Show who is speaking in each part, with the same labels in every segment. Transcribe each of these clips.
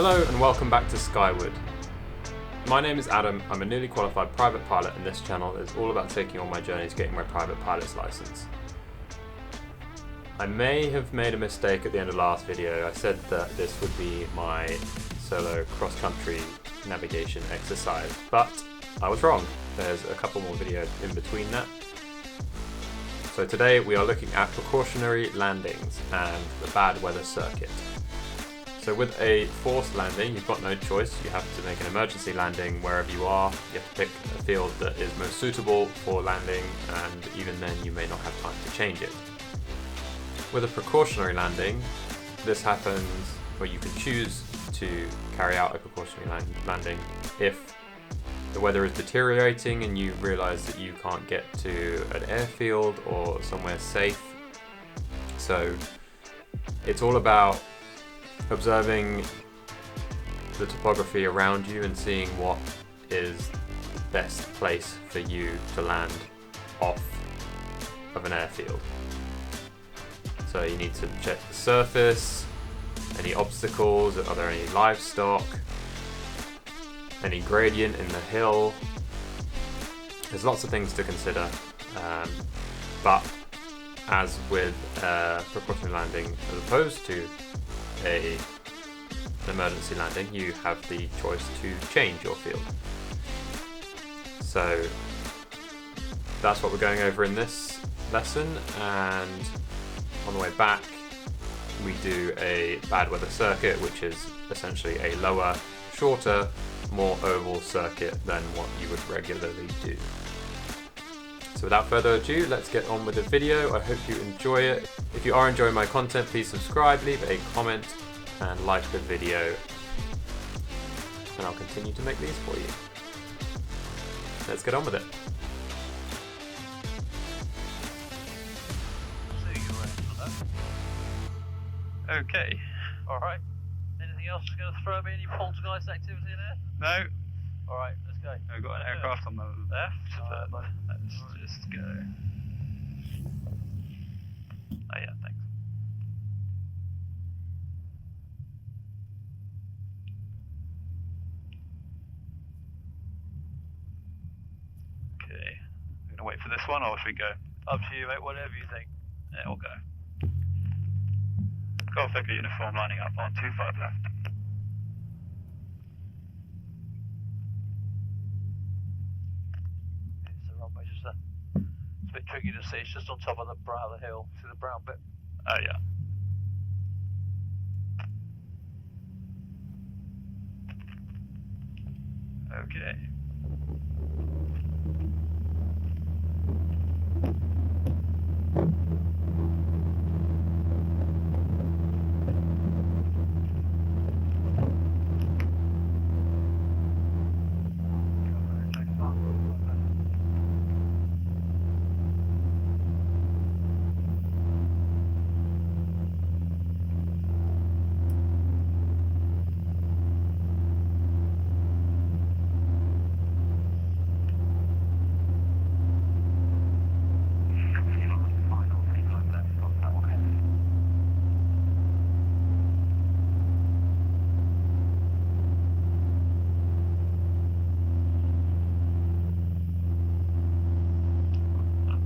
Speaker 1: Hello and welcome back to Skyward. My name is Adam, I'm a newly qualified private pilot and this channel is all about taking on my journey to getting my private pilot's license. I may have made a mistake at the end of last video. I said that this would be my solo cross-country navigation exercise, but I was wrong. There's a couple more videos in between that. So today we are looking at precautionary landings and the bad weather circuit. So with a forced landing, you've got no choice. You have to make an emergency landing wherever you are. You have to pick a field that is most suitable for landing, and even then you may not have time to change it. With a precautionary landing, this happens where you can choose to carry out a precautionary landing if the weather is deteriorating and you realise that you can't get to an airfield or somewhere safe. So it's all about observing the topography around you and seeing what is the best place for you to land off of an airfield. So you need to check the surface, any obstacles, are there any livestock, any gradient in the hill. There's lots of things to consider, but as with precautionary landing as opposed to an emergency landing, you have the choice to change your field. So that's what we're going over in this lesson, and on the way back we do a bad weather circuit, which is essentially a lower, shorter, more oval circuit than what you would regularly do. So without further ado, let's get on with the video. I hope you enjoy it. If you are enjoying my content, please subscribe, leave a comment and like the video, and I'll continue to make these for you. Let's get on with it.
Speaker 2: So you're ready for that? Okay. Alright. Anything else that's going to throw me? Any poltergeist activity in there?
Speaker 3: No.
Speaker 2: Alright, let's go.
Speaker 3: We've got an aircraft on the left. Let's just go.
Speaker 2: Oh yeah, thanks.
Speaker 3: Okay. We're gonna wait for this one, or should we go?
Speaker 2: Up to you, mate, whatever you think.
Speaker 3: Yeah, we'll go. Got a figure uniform lining up on 25 left.
Speaker 2: It's the wrong way, it's a bit tricky to see, it's just on top of the brow of the hill. See the brown bit?
Speaker 3: Oh yeah. Okay.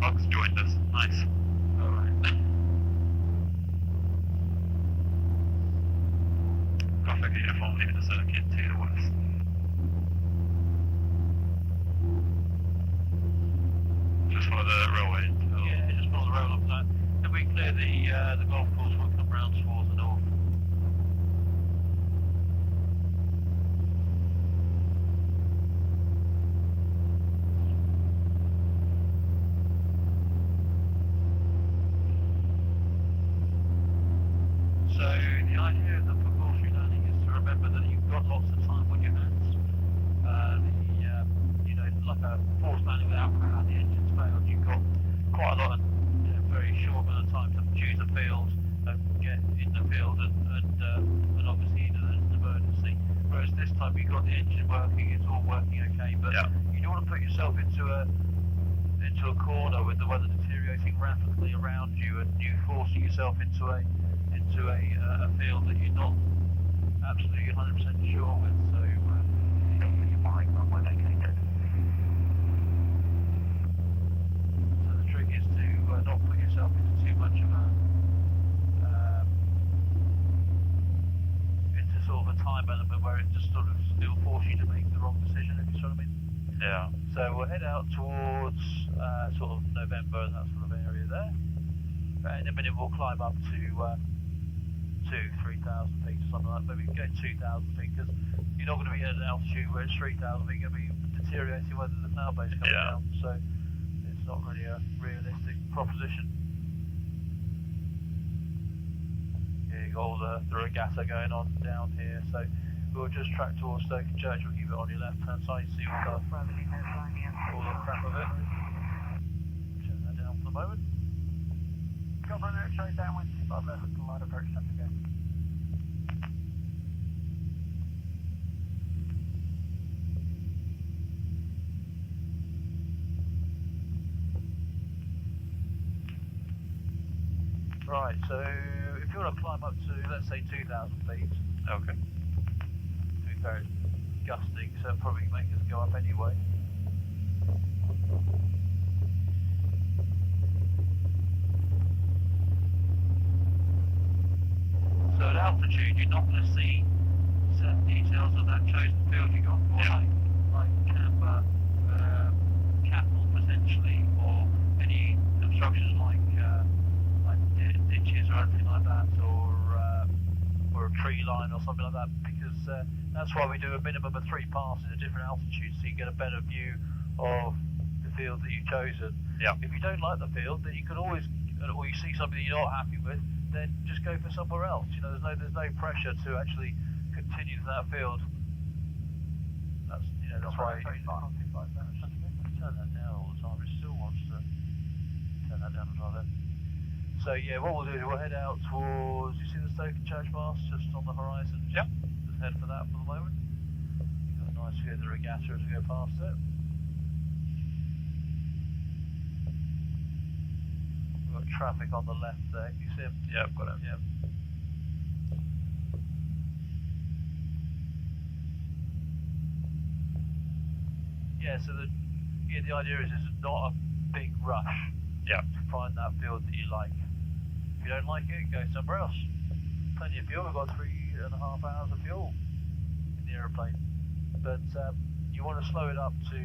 Speaker 3: Bugs joined us. Nice. Alright. Got a figure uniform leaving the circuit to the west. Just follow the railway.
Speaker 2: Yeah, just follow the rail up there. Then we clear the golf course, we'll come round towards the north. So the idea of the precautionary landing is to remember that you've got lots of time on your hands. Like a forced landing without power, the engine's failed. You've got quite a lot of very short amount of time to choose a field and get in the field and obviously an emergency. Whereas this time you've got the engine working, it's all working okay, but you don't want to put yourself into a corner with the weather deteriorating rapidly around you and you forcing yourself into a field that you're not absolutely 100% time element where it just sort of still forces you to make the wrong decision, if you see what I mean.
Speaker 3: Yeah.
Speaker 2: So we'll head out towards sort of November and that sort of area there. In a minute we'll climb up to 3,000 feet or something like that. Maybe go 2,000 feet, because you're not going to be at an altitude where it's 3,000 feet. You're going to be deteriorating whether the cloud base comes down. So it's not really a realistic proposition. Yeah, you've got all the regatta going on down here. So we'll just track towards Stoke Church. We'll keep it on your left hand side. See all the crap of it. Turn that down for the moment.
Speaker 4: Cover there, straight downwind, 25 left, light approach, time to go.
Speaker 2: Right, so if you want to climb up to, let's say, 2,000 feet,
Speaker 3: Okay.
Speaker 2: to be very gusting, so it'll probably make us go up anyway. So at altitude, you're not going to see certain details of that chosen field you got for, like camber, cattle potentially, or any obstructions like ditches or anything like that, or a tree line or something like that, because that's why we do a minimum of 3 passes at different altitudes, so you get a better view of the field that you've chosen.
Speaker 3: Yeah.
Speaker 2: If you don't like the field, then you can always, or you see something that you're not happy with, then just go for somewhere else. You know, there's no pressure to actually continue to that field. That's why. Turn that down all the time. It still wants to turn that down as well then. So yeah, what we'll do is we'll head out towards. You see the Stoke Church mast just on the horizon?
Speaker 3: Yep.
Speaker 2: Just head for that for the moment. You've got a nice view of the regatta as we go past it. We've got traffic on the left there. Can you see him?
Speaker 3: Yeah, got it.
Speaker 2: Yep. Yeah, so the idea is it's not a big rush.
Speaker 3: Yeah.
Speaker 2: To find that field that you like. If you don't like it, go somewhere else. Plenty of fuel. We've got 3.5 hours of fuel in the aeroplane. But you want to slow it up to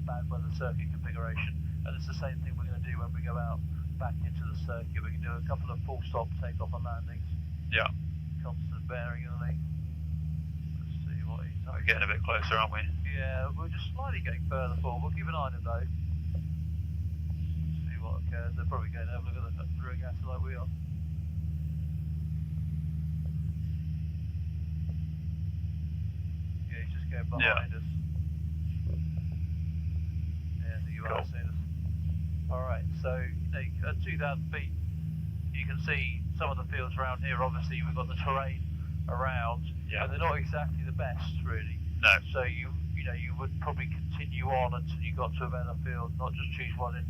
Speaker 2: bad weather circuit configuration, and it's the same thing we're going to do when we go out back into the circuit. We can do a couple of full stop takeoff and landings.
Speaker 3: Yeah.
Speaker 2: Constant bearing, I think. Let's see what he's
Speaker 3: We're getting a bit closer, aren't we?
Speaker 2: Yeah, we're just slightly getting further forward. We'll keep an eye on it though. See what occurs. They're probably going to have a look at the regatta like we are. Yeah, he's just going behind us. Yeah, you are seeing us. Alright, so at 2,000 feet you can see some of the fields around here. Obviously we've got the terrain around, and they're not exactly the best really.
Speaker 3: No.
Speaker 2: So you would probably continue on until you got to a better field, not just choose one in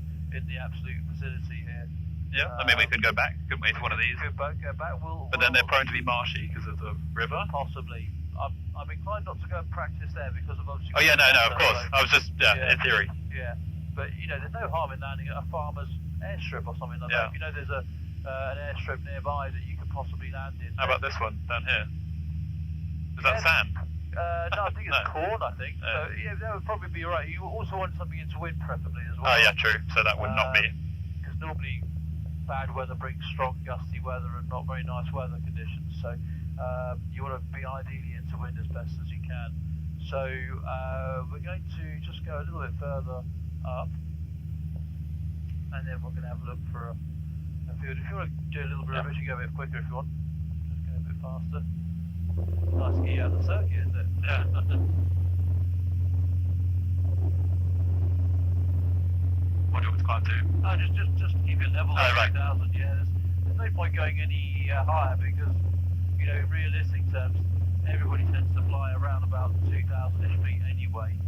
Speaker 2: the absolute vicinity here.
Speaker 3: Yeah, I mean we could go back, couldn't we, to one of these?
Speaker 2: Go back.
Speaker 3: But then they're prone to be marshy because of the river.
Speaker 2: Possibly. I'm inclined not to go and practice there because of obviously.
Speaker 3: Oh yeah, no, of course. I was just in theory.
Speaker 2: Yeah, but there's no harm in landing at a farmer's airstrip or something like that. If there's an airstrip nearby that you could possibly land in.
Speaker 3: How about this one down here? Is that sand?
Speaker 2: No, I think it's corn, I think. So, that would probably be right. You also want something into wind, preferably, as well.
Speaker 3: Oh, yeah, true. So that would not be.
Speaker 2: Because normally bad weather brings strong, gusty weather and not very nice weather conditions. So you want to be ideally into wind as best as you can. So we're going to just go a little bit further up. And then we're going to have a look for a field. If you want to do a little bit of it, you go a bit quicker if you want. Just go a bit faster. Nice to get you out of the circuit, isn't it?
Speaker 3: Yeah. What do you want to climb to?
Speaker 2: No, just to keep it level.
Speaker 3: Oh, right.
Speaker 2: 2,000, yeah. There's no point going any higher because, in realistic terms, everybody tends to fly around about 2,000-ish feet anyway.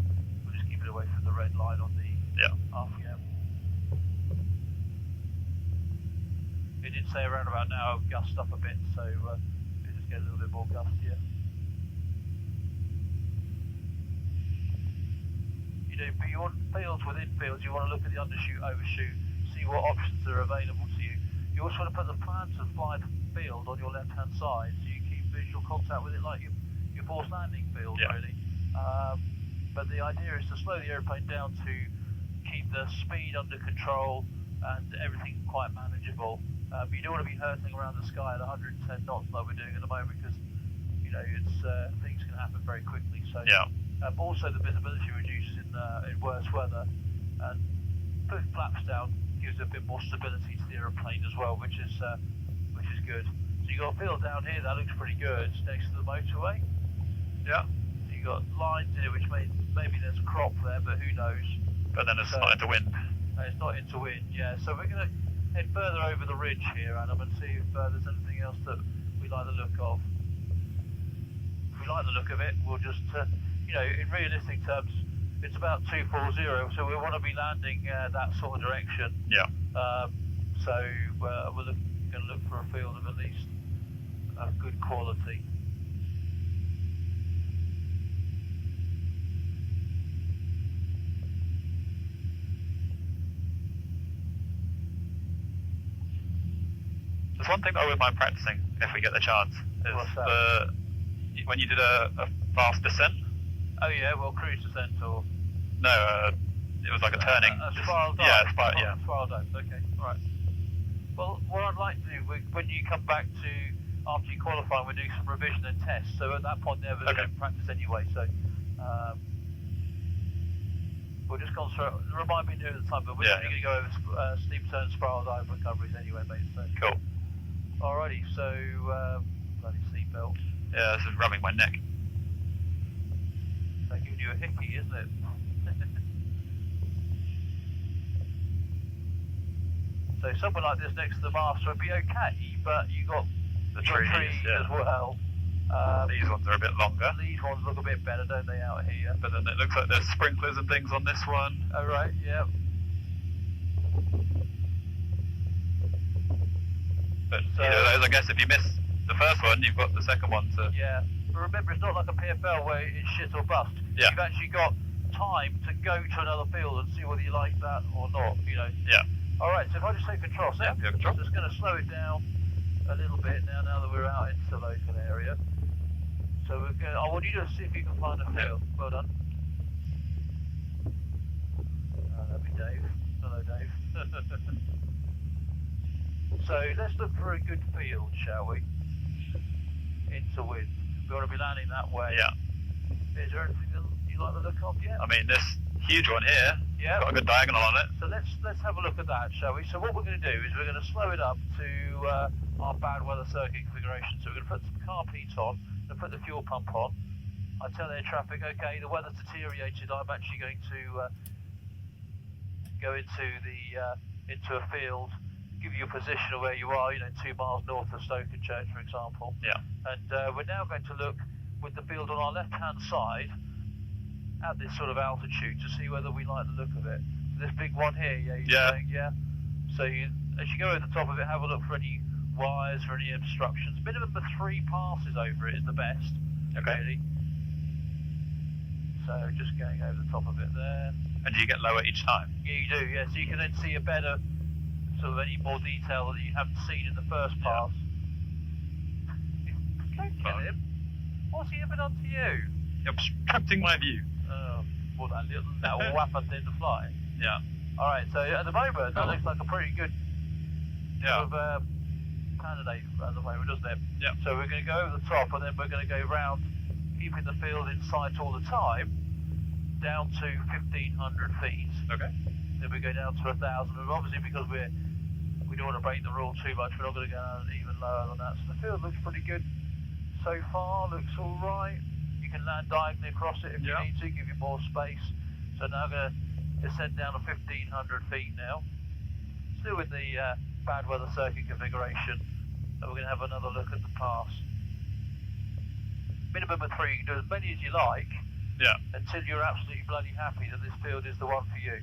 Speaker 2: We'll just keep it away from the red line on the RPM. It did say around about now gust up a bit, so we'll just get a little bit more gust here. But you want fields within fields, you want to look at the undershoot, overshoot, see what options are available to you. You also want to put the plan to fly the field on your left hand side so you keep visual contact with it like your forced landing field,
Speaker 3: Yeah.
Speaker 2: really. But the idea is to slow the aeroplane down to keep the speed under control and everything quite manageable. You don't want to be hurtling around the sky at 110 knots like we're doing at the moment, because it's things can happen very quickly. So also the visibility reduces in worse weather, and putting flaps down gives a bit more stability to the aeroplane as well, which is good. So you got a field down here that looks pretty good next to the motorway.
Speaker 3: Yeah.
Speaker 2: So you got lines in it, which means maybe there's a crop there, but who knows?
Speaker 3: But then it's not into wind.
Speaker 2: It's not into wind, yeah. So we're going to head further over the ridge here, Adam, and see if there's anything else that we like the look of. If we like the look of it, we'll just, in realistic terms, it's about 240, so we want to be landing that sort of direction.
Speaker 3: Yeah.
Speaker 2: So we're going to look for a field of at least good quality.
Speaker 3: There's one thing that I wouldn't mind practicing if we get the chance. Is
Speaker 2: What's that?
Speaker 3: when you did a fast descent.
Speaker 2: Oh yeah, well, cruise descent or...
Speaker 3: No, it was like a turning.
Speaker 2: A spiral dive.
Speaker 3: Yeah,
Speaker 2: Spiral dive, okay, right. Well, what I'd like to do, when you come back to, after you qualify, we'll do some revision and tests. So at that point, we're going to practice anyway. So we'll just concentrate. Remind me near the time, but we're only going to go over steep turn spiral dive recoveries anyway, mate. So.
Speaker 3: Cool.
Speaker 2: Alrighty, so bloody seatbelt.
Speaker 3: Yeah, this is rubbing my neck.
Speaker 2: They're giving you a hickey, isn't it? So somewhere like this next to the mast would be okay, but you got
Speaker 3: The trees
Speaker 2: as well.
Speaker 3: These ones are a bit longer.
Speaker 2: These ones look a bit better, don't they, out here?
Speaker 3: But then it looks like there's sprinklers and things on this one.
Speaker 2: Oh, right, yeah.
Speaker 3: But either of those, I guess, if you miss the first one, you've got the second one to...
Speaker 2: Yeah, but remember, it's not like a PFL where it's shit or bust.
Speaker 3: Yeah.
Speaker 2: You've actually got time to go to another field and see whether you like that or not,
Speaker 3: Yeah.
Speaker 2: Alright, so if I just take control,
Speaker 3: Yeah, control.
Speaker 2: I'm just going to slow it down a little bit now that we're out into the local area. So we're going. I want you to see if you can find a field. Well done. That'd be Dave. Hello, Dave. So let's look for a good field, shall we? Into wind. We want to be landing that way.
Speaker 3: Yeah.
Speaker 2: Is there anything that you like the look of yet?
Speaker 3: I mean, this huge one here,
Speaker 2: Yeah.
Speaker 3: got a good diagonal on it.
Speaker 2: So let's have a look at that, shall we? So what we're going to do is we're going to slow it up to our bad weather circuit configuration. So we're going to put some carb heat on, and put the fuel pump on. I tell air traffic, okay, the weather's deteriorated. I'm actually going to go into a field, give you a position of where you are. 2 miles north of Stokenchurch, for example.
Speaker 3: Yeah.
Speaker 2: And we're now going to look with the field on our left-hand side at this sort of altitude to see whether we like the look of it. This big one here, saying, yeah. So as you go over the top of it, have a look for any wires or any obstructions. Minimum of 3 passes over it is the best.
Speaker 3: Okay.
Speaker 2: Really. So just going over the top of it there.
Speaker 3: And do you get lower each time?
Speaker 2: Yeah, you do. Yeah, so you can then see a better sort of any more detail that you haven't seen in the first pass. Don't kill him. What's he ever done to you?
Speaker 3: You're obstructing my view.
Speaker 2: Well, that whapper did the fly.
Speaker 3: Yeah.
Speaker 2: Alright, so at the moment, that looks like a pretty good
Speaker 3: Yeah.
Speaker 2: sort of candidate at the moment, doesn't it?
Speaker 3: Yeah.
Speaker 2: So we're going to go over the top, and then we're going to go round, keeping the field in sight all the time, down to 1,500 feet.
Speaker 3: Okay.
Speaker 2: Then we go down to 1,000, and obviously because we don't want to break the rule too much, we're not going to go even lower than that. So the field looks pretty good so far, looks alright. You can land diagonally across it if you need to, give you more space. So now I'm going to descend down to 1,500 feet now. Still with the bad weather circuit configuration. So we're going to have another look at the pass. Minimum of 3, you can do as many as you like.
Speaker 3: Yeah.
Speaker 2: Until you're absolutely bloody happy that this field is the one for you.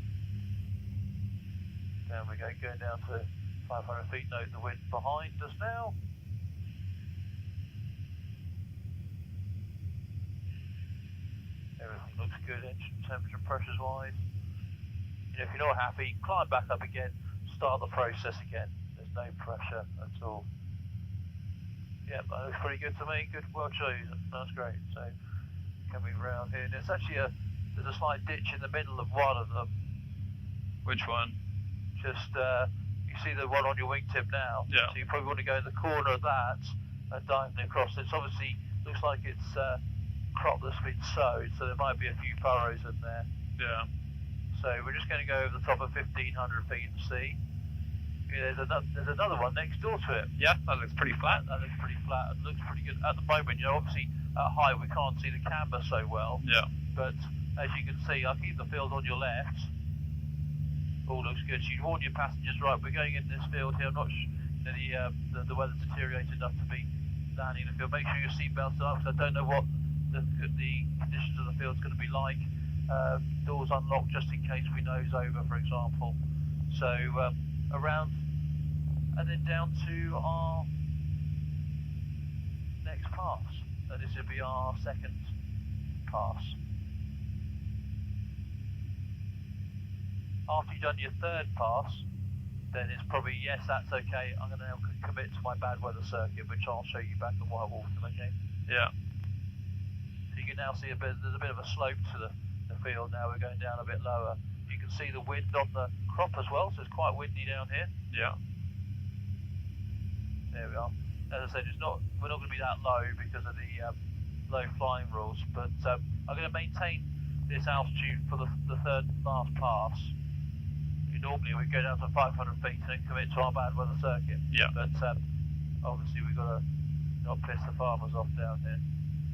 Speaker 2: There we go, going down to 500 feet, note the wind behind us now. Everything looks good, engine temperature, pressures wise. If you're not happy, climb back up again, start the process again. There's no pressure at all. Yeah, that looks pretty good to me. Good, well chosen. That's great. So coming round here, and it's actually there's a slight ditch in the middle of one of them.
Speaker 3: Which one?
Speaker 2: Just you see the one on your wingtip now.
Speaker 3: Yeah.
Speaker 2: So you probably want to go in the corner of that and diagonally across. It's obviously looks like it's crop that's been sowed, so there might be a few furrows in there.
Speaker 3: Yeah.
Speaker 2: So we're just going to go over the top of 1,500 feet and see. Yeah, there's another one next door to it.
Speaker 3: Yeah, that looks pretty flat.
Speaker 2: That looks pretty flat and looks pretty good. At the moment, obviously at height we can't see the camber so well.
Speaker 3: Yeah.
Speaker 2: But as you can see, I'll keep the field on your left. All looks good. So you warn your passengers, right, we're going in this field here. I'm not the weather's deteriorated enough to be landing in the field. Make sure your seatbelts are up, because I don't know what the conditions of the field's going to be like. Doors unlocked just in case we nose over, for example. So around and then down to our next pass. So this will be our second pass. After you've done your third pass, then it's probably, yes, that's okay, I'm going to now commit to my bad weather circuit, which I'll show you back at Waltham, okay?
Speaker 3: Yeah.
Speaker 2: So you can now see there's a bit of a slope to the field now, we're going down a bit lower. You can see the wind on the crop as well, so it's quite windy down here.
Speaker 3: Yeah.
Speaker 2: There we are. As I said, we're not going to be that low because of the low flying rules, but I'm going to maintain this altitude for the third and last pass. Normally we go down to 500 feet and then commit to our bad weather circuit.
Speaker 3: Yeah.
Speaker 2: But obviously we've got to not piss the farmers off down here.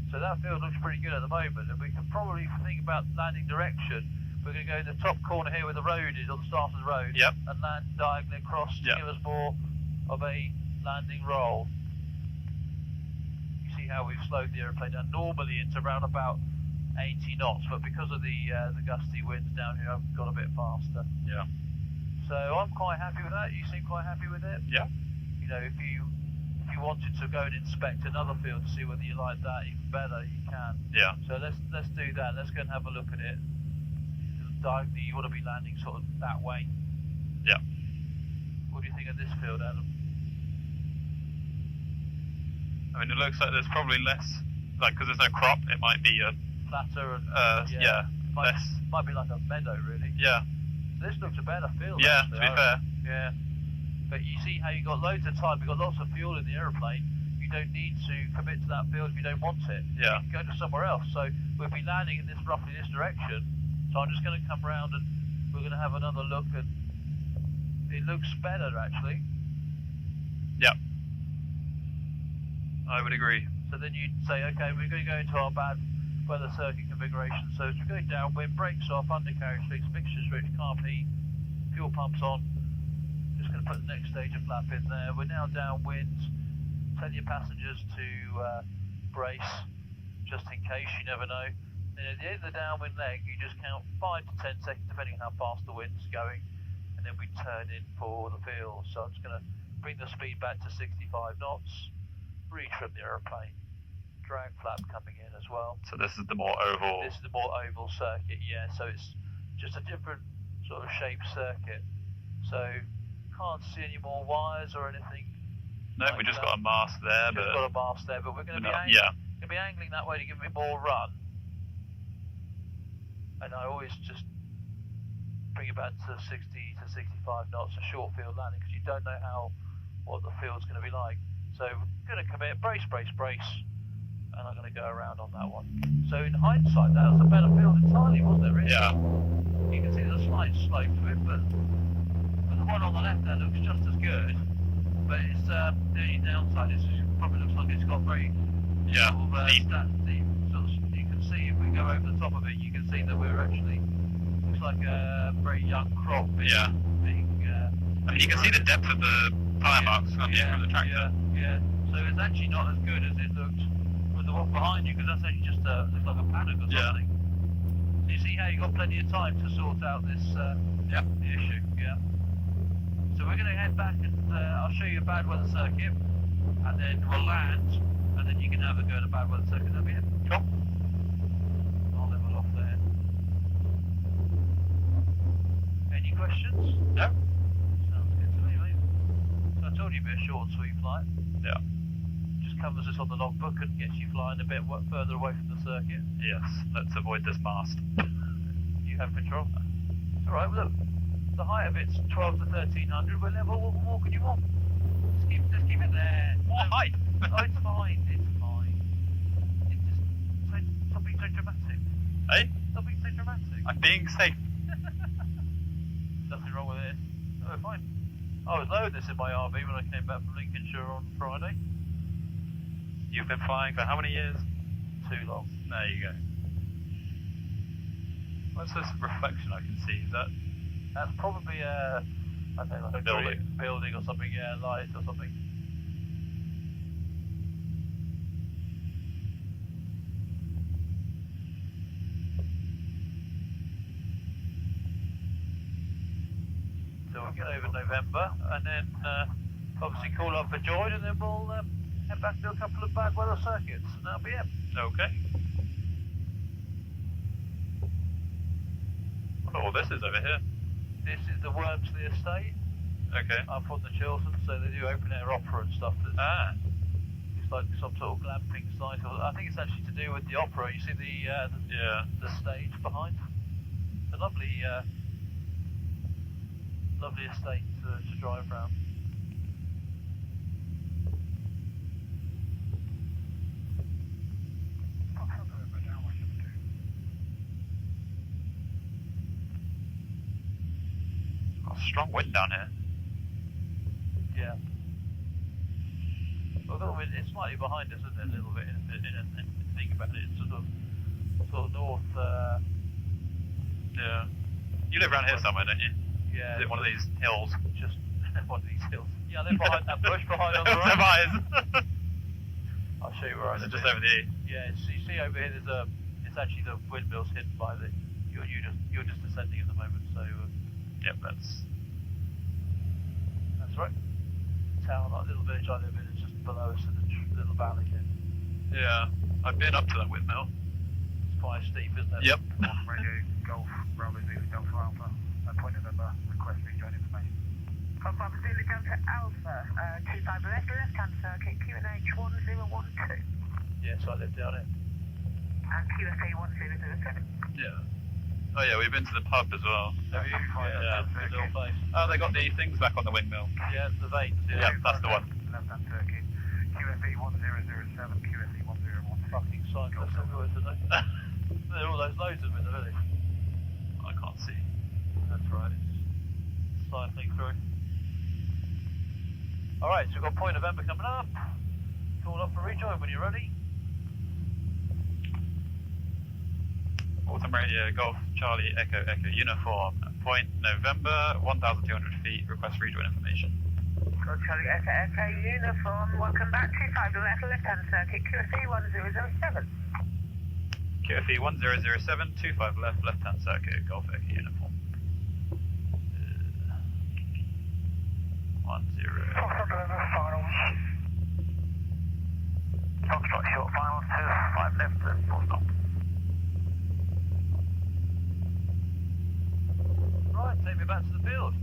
Speaker 2: So that field looks pretty good at the moment, and we can probably think about landing direction. We're going to go in the top corner here where the road is, on the start of the road,
Speaker 3: Yep.
Speaker 2: and land diagonally across to
Speaker 3: Yep.
Speaker 2: give us more of a landing roll. You see how we've slowed the aeroplane down. Normally it's around about 80 knots, but because of the gusty winds down here, I've got a bit faster.
Speaker 3: Yeah.
Speaker 2: So I'm quite happy with that. You seem quite happy with it?
Speaker 3: Yeah.
Speaker 2: If you wanted to go and inspect another field to see whether you like that even better, you can.
Speaker 3: Yeah.
Speaker 2: So let's do that. Let's go and have a look at it. Diagonally, you want to be landing sort of that way.
Speaker 3: Yeah.
Speaker 2: What do you think of this field, Adam?
Speaker 3: I mean, it looks like there's probably less, because there's no crop, it might be
Speaker 2: Flatter and might be like a meadow, really.
Speaker 3: Yeah.
Speaker 2: This looks a better field.
Speaker 3: Yeah,
Speaker 2: actually,
Speaker 3: to be fair.
Speaker 2: Yeah. But you see how you got loads of time, you've got lots of fuel in the aeroplane. You don't need to commit to that field if you don't want it.
Speaker 3: Yeah.
Speaker 2: You can go to somewhere else. So we'll be landing in roughly this direction. So I'm just going to come round and we're going to have another look, and it looks better actually.
Speaker 3: Yeah. I would agree.
Speaker 2: So then you'd say, okay, we're going to go into our bad weather circuit configuration. So as we go downwind, brakes off, undercarriage fixed, mixture switch, carb heat, fuel pumps on. Just going to put the next stage of flap in there. We're now downwind. Tell your passengers to brace, just in case, you never know. Then at the end of the downwind leg, you just count 5 to 10 seconds, depending on how fast the wind's going, and then we turn in for the field. So I'm just going to bring the speed back to 65 knots, retrim the aeroplane, drag flap coming in as well.
Speaker 3: So this is the more oval.
Speaker 2: This is the more oval circuit, yeah, so it's just a different sort of shaped circuit. So can't see any more wires or anything.
Speaker 3: No, we just got a mast there,
Speaker 2: Just got a mast there, but we're going to be angling that way to give it more run. And I always just bring it back to 60 to 65 knots, a short field landing, because you don't know what the field's going to be like. So we're going to commit, brace, and I'm going to go around on that one. So in hindsight, that was a better field entirely, wasn't it, really?
Speaker 3: Yeah.
Speaker 2: You can see there's a slight slope to it, but the one on the left there looks just as good. But it's the only downside is it probably looks like it's got very
Speaker 3: deep.
Speaker 2: Deep. Sort of, you can see if we go over the top of it, you can see that we're actually looks like a very young crop.
Speaker 3: Yeah. I mean, you can see the depth of the tyre marks from the tractor.
Speaker 2: Yeah. So it's actually not as good as it looked with the one behind you, because that's actually just looks like a paddock or something. So you see how you got plenty of time to sort out this the issue. Yeah. So we're going to head back and I'll show you a bad weather circuit, and then we'll land, and then you can have a go at a bad weather circuit. That'll be it. Cool. I'll level off there. Any questions?
Speaker 3: No.
Speaker 2: Sounds good to me, mate. So I told you it'd be a short and sweet flight.
Speaker 3: Yeah.
Speaker 2: Just covers us on the logbook and gets you flying a bit further away from the circuit.
Speaker 3: Yes, let's avoid this mast.
Speaker 2: You have control. It's alright, well, look. The height of it's 12 to 1300. We're level. What more can you want? Just keep it there.
Speaker 3: What height?
Speaker 2: Oh, it's fine. It's fine. It's just stop being so dramatic.
Speaker 3: Hey?
Speaker 2: Stop being so dramatic.
Speaker 3: I'm being safe.
Speaker 2: Nothing wrong with it. Oh, fine. I was loading this in my RV when I came back from Lincolnshire on Friday.
Speaker 3: You've been flying for how many years?
Speaker 2: Too long.
Speaker 3: There you go. What's this reflection I can see? Is that...
Speaker 2: That's probably I don't know, like
Speaker 3: building.
Speaker 2: Building or something, yeah, light or something. So we'll get over November and then obviously call up for Joy and then we'll head back to a couple of bad weather circuits and that'll be it.
Speaker 3: Okay. I wonder what this is over here.
Speaker 2: This is the Wormsley estate
Speaker 3: Okay.
Speaker 2: up on the Chiltern, so they do open air opera and stuff. It's like some sort of glamping site. I think it's actually to do with the opera. You see the stage behind. It's a lovely estate to drive around.
Speaker 3: Got a strong wind down here.
Speaker 2: Yeah. Although it's slightly behind us, isn't it? A little bit. If you think about it, it's sort of north.
Speaker 3: Yeah. You live around here somewhere, don't you?
Speaker 2: Yeah.
Speaker 3: Is it one of these hills?
Speaker 2: Just one of these hills. Yeah, they're behind that bush behind on the
Speaker 3: Them
Speaker 2: right.
Speaker 3: eyes.
Speaker 2: I'll show you where I
Speaker 3: Is it
Speaker 2: live.
Speaker 3: just over the...
Speaker 2: Yeah, so you see over here, it's actually the windmills hidden by the. You're just descending at the moment, so.
Speaker 3: Yep, that's
Speaker 2: That's right. Town, like little village I live in, is just below us in a little valley here.
Speaker 3: Yeah, I've been up to that windmill.
Speaker 2: It's quite steep, isn't it?
Speaker 3: Yep.
Speaker 4: Radio Golf Bravo Zulu Delta Alpha. Point of number, request rejoin information.
Speaker 5: Golf Bravo Zulu Delta Alpha, 25 left-hand circuit, QNH 1012.
Speaker 2: Yes, I live down here.
Speaker 5: And QSA 1007.
Speaker 3: Yeah. Oh yeah, we've been to the pub as well.
Speaker 2: Have you?
Speaker 3: Yeah.
Speaker 2: Good little place.
Speaker 3: Oh, they got the things back on the windmill.
Speaker 2: Yeah, the veins.
Speaker 3: Yeah, that's the one.
Speaker 4: Left-hand circuit, QSA 1007, QSA 1013.
Speaker 2: Fucking cyclists everywhere today. There are all those loads of them in the village.
Speaker 3: I can't see.
Speaker 2: That's right. It's cycling through. Alright, so we've got Point November coming up. Call up for rejoin when you're ready.
Speaker 3: Waltham Radio, Golf, Charlie, Echo, Echo, Uniform. Point November, 1,200 feet, request rejoin information.
Speaker 5: Golf Charlie Echo Echo Uniform, welcome back, 25 left-hand circuit, QSA 1007.
Speaker 3: QFE 1007, 25 left-hand circuit, Golf, Echo, Uniform. 10.
Speaker 4: Foxtrot short final to 5 left and full stop.
Speaker 2: Right, take me back to the field.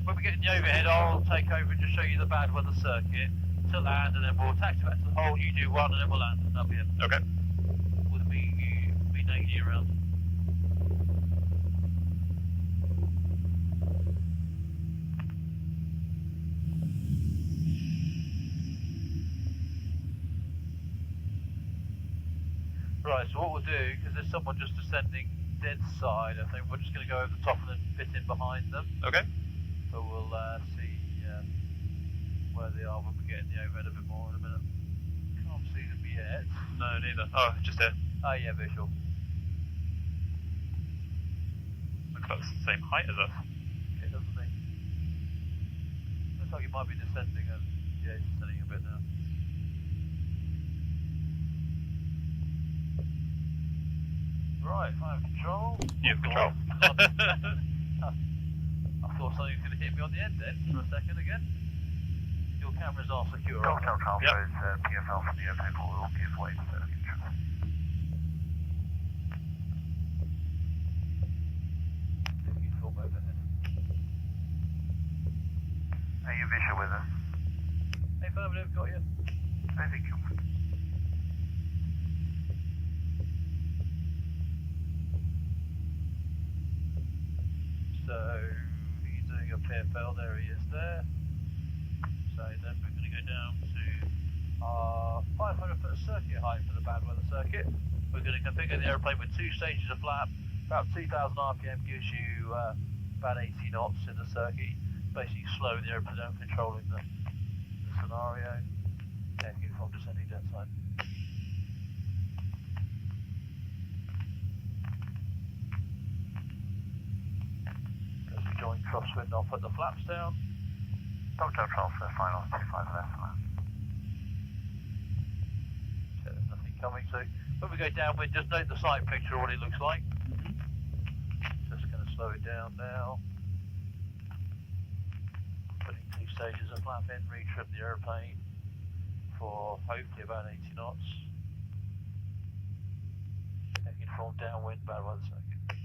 Speaker 2: When we get in the overhead, I'll take over and just show you the bad weather circuit to land, and then we'll taxi back to the hole. You do one, and then we'll land. That'll be it.
Speaker 3: Okay.
Speaker 2: With me taking you around. Right, so what we'll do, because there's someone just descending dead side, I think we're just going to go over the top and then fit in behind them.
Speaker 3: Okay.
Speaker 2: So we'll see where they are when we get in the overhead a bit more in a minute. Can't see them yet.
Speaker 3: No, neither. Oh, just here.
Speaker 2: Oh yeah, visual.
Speaker 3: Looks like it's the same height as us.
Speaker 2: Okay, doesn't he? Looks like he might be descending. Yeah, he's descending a bit now. Right, I have control.
Speaker 3: You have control.
Speaker 2: I thought something was going to hit me on the end then for a second again. Your cameras are secure.
Speaker 4: Golf
Speaker 2: aren't
Speaker 4: Delta
Speaker 2: they?
Speaker 4: Alpha is PFL from the airport will give way to the entrance.
Speaker 2: You film overhead.
Speaker 4: Are you visual with us?
Speaker 2: Hey, affirmative, got you.
Speaker 4: Very good.
Speaker 2: So he's doing a pair fail, there he is there. So then we're going to go down to our 500 foot circuit height for the bad weather circuit. We're going to configure the aeroplane with 2 stages of flap. About 2,000 RPM gives you about 80 knots in the circuit. Basically slow the aeroplane down, controlling the scenario. Yeah, uniform descending dead side. As we join crosswind, I'll put the flaps down.
Speaker 4: Doctor transfer final 25 left.
Speaker 2: So there's nothing coming. So when we go downwind, just note the sight picture, what it looks like. Just going to slow it down now. Putting 2 stages of flap in, retrim the aeroplane for hopefully about 80 knots. Taking from downwind, bad weather circuit.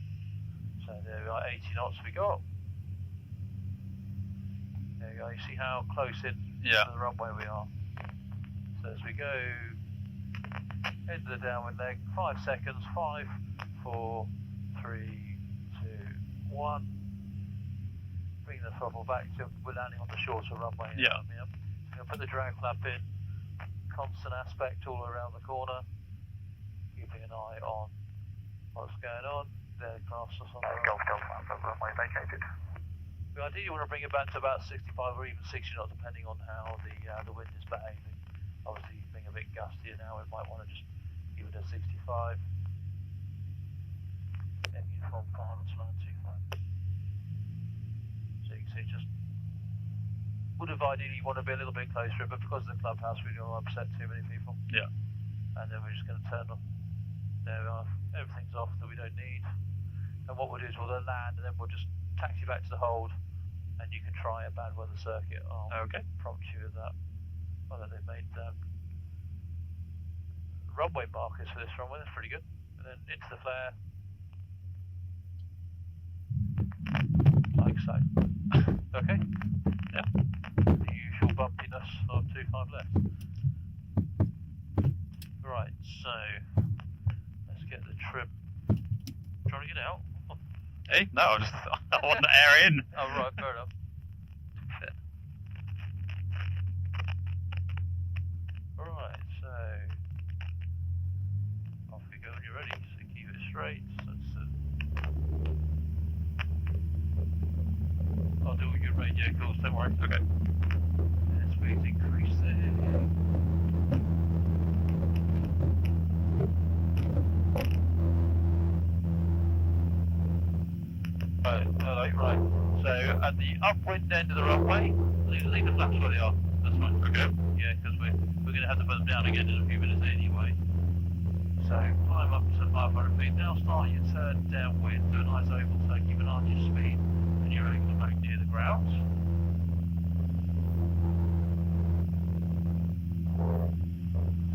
Speaker 2: So there we are, 80 knots we got. There you go, you see how close in to the runway we are. So as we go into the downwind leg, 5 seconds, 5, 4, 3, 2, 1. Bring the throttle back to, we're landing on the shorter runway.
Speaker 3: Yeah.
Speaker 2: So put the drag flap in, constant aspect all around the corner, keeping an eye on what's going on. There, class us on the
Speaker 4: Golf, runway vacated.
Speaker 2: We ideally want to bring it back to about 65 or even 60 knots, depending on how the wind is behaving. Obviously, being a bit gustier now, we might want to just keep it at 65. And uniform final to land 25. So you can see, just would have ideally want to be a little bit closer, but because of the clubhouse, we don't want to upset too many people.
Speaker 3: Yeah.
Speaker 2: And then we're just going to turn on. There we are. Everything's off that we don't need. And what we'll do is we'll then land, and then we'll just taxi back to the hold, and you can try a bad weather circuit. I'll prompt you with that. Well, they've made runway markers for this runway. That's pretty good. And then into the flare, like so. Okay. Yeah. The usual bumpiness of 25 left. Right. So let's get the trim. Trying to get out.
Speaker 3: Hey, no, I want the air in.
Speaker 2: Oh, right, fair enough. Right, so off we go when you're ready. So keep it straight. I'll do all your radio calls, don't worry.
Speaker 3: Okay.
Speaker 2: Speed increase there. Right. So at the upwind end of the runway, leave the flaps where they are. That's fine.
Speaker 3: Okay.
Speaker 2: Yeah, because we're going to have to put them down again in a few minutes anyway. So climb up to 500 feet. Now start your turn downwind. Do a nice oval turn. Keep an eye on your speed, and you're able to back near the ground.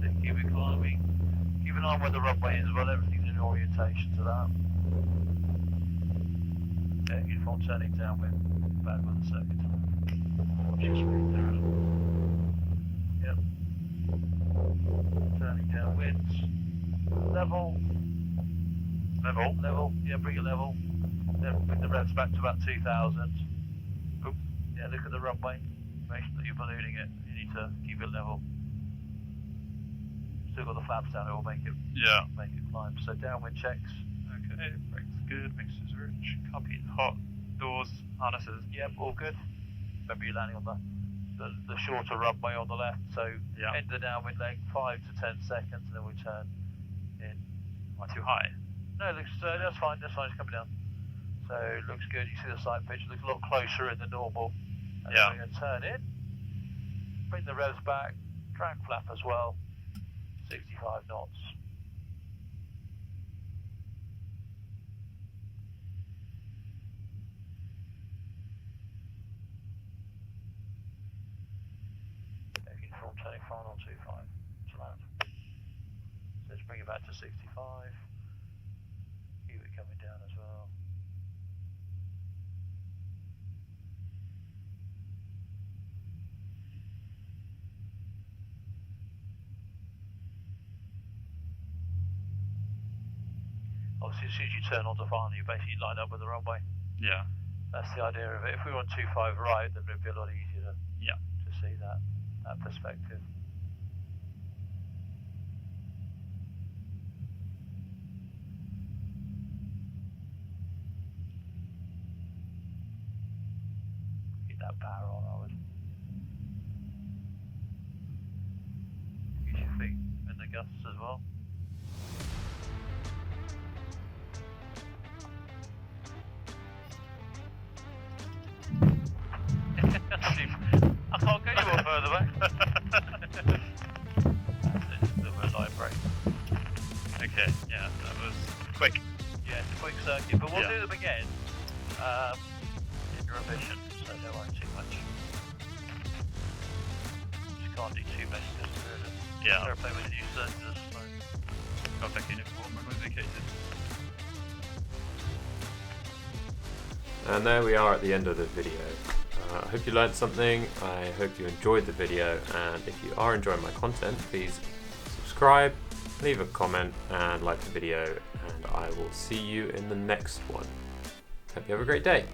Speaker 2: So keep it climbing. Keep an eye on where the runway is as well. Everything's in orientation to that. Yeah, uniform turning downwind, bad weather circuit. Watch your speed there. Yep. Turning downwind. Level. Yeah, bring it level. Then bring the revs back to about 2,000. Oops. Yeah, look at the runway. Make sure that you're ballooning it. You need to keep it level. Still got the flaps down, it will make it climb. So downwind checks.
Speaker 3: Okay, brakes good, mixers rich, copy hot, doors, harnesses.
Speaker 2: Yep, all good. Remember you're landing on the shorter runway on the left, so end the downwind leg, 5 to 10 seconds, and then we turn in.
Speaker 3: Am I too high?
Speaker 2: No, it looks, that's fine, it's coming down. So it looks good, you see the sight pitch, looks a lot closer in than normal. And then we're going to turn in, bring the revs back, drag flap as well, 65 knots. Turning final 25 to land. So let's bring it back to 65. Keep it coming down as well. obviously as soon as you turn onto final, you basically line up with the runway.
Speaker 3: Yeah.
Speaker 2: That's the idea of it. If we were on 2.5 right, then it'd be a lot easier
Speaker 3: Yeah.
Speaker 2: to see that perspective. Keep that power on, I would. Use your feet in the gusts as well. I can't get you more further back. That's it, just a little bit of light break.
Speaker 3: Okay, yeah, that was quick.
Speaker 2: Yeah, it's a quick circuit, but we'll
Speaker 3: Yeah.
Speaker 2: do them again in revision, so don't worry too much. Just can't do too many because we're
Speaker 3: Yeah.
Speaker 2: airplane with new sensors. So.
Speaker 3: Contact uniform remote vacated.
Speaker 1: And there we are at the end of the video. I hope you learned something, I hope you enjoyed the video, and if you are enjoying my content, please subscribe, leave a comment and like the video, and I will see you in the next one. Hope you have a great day.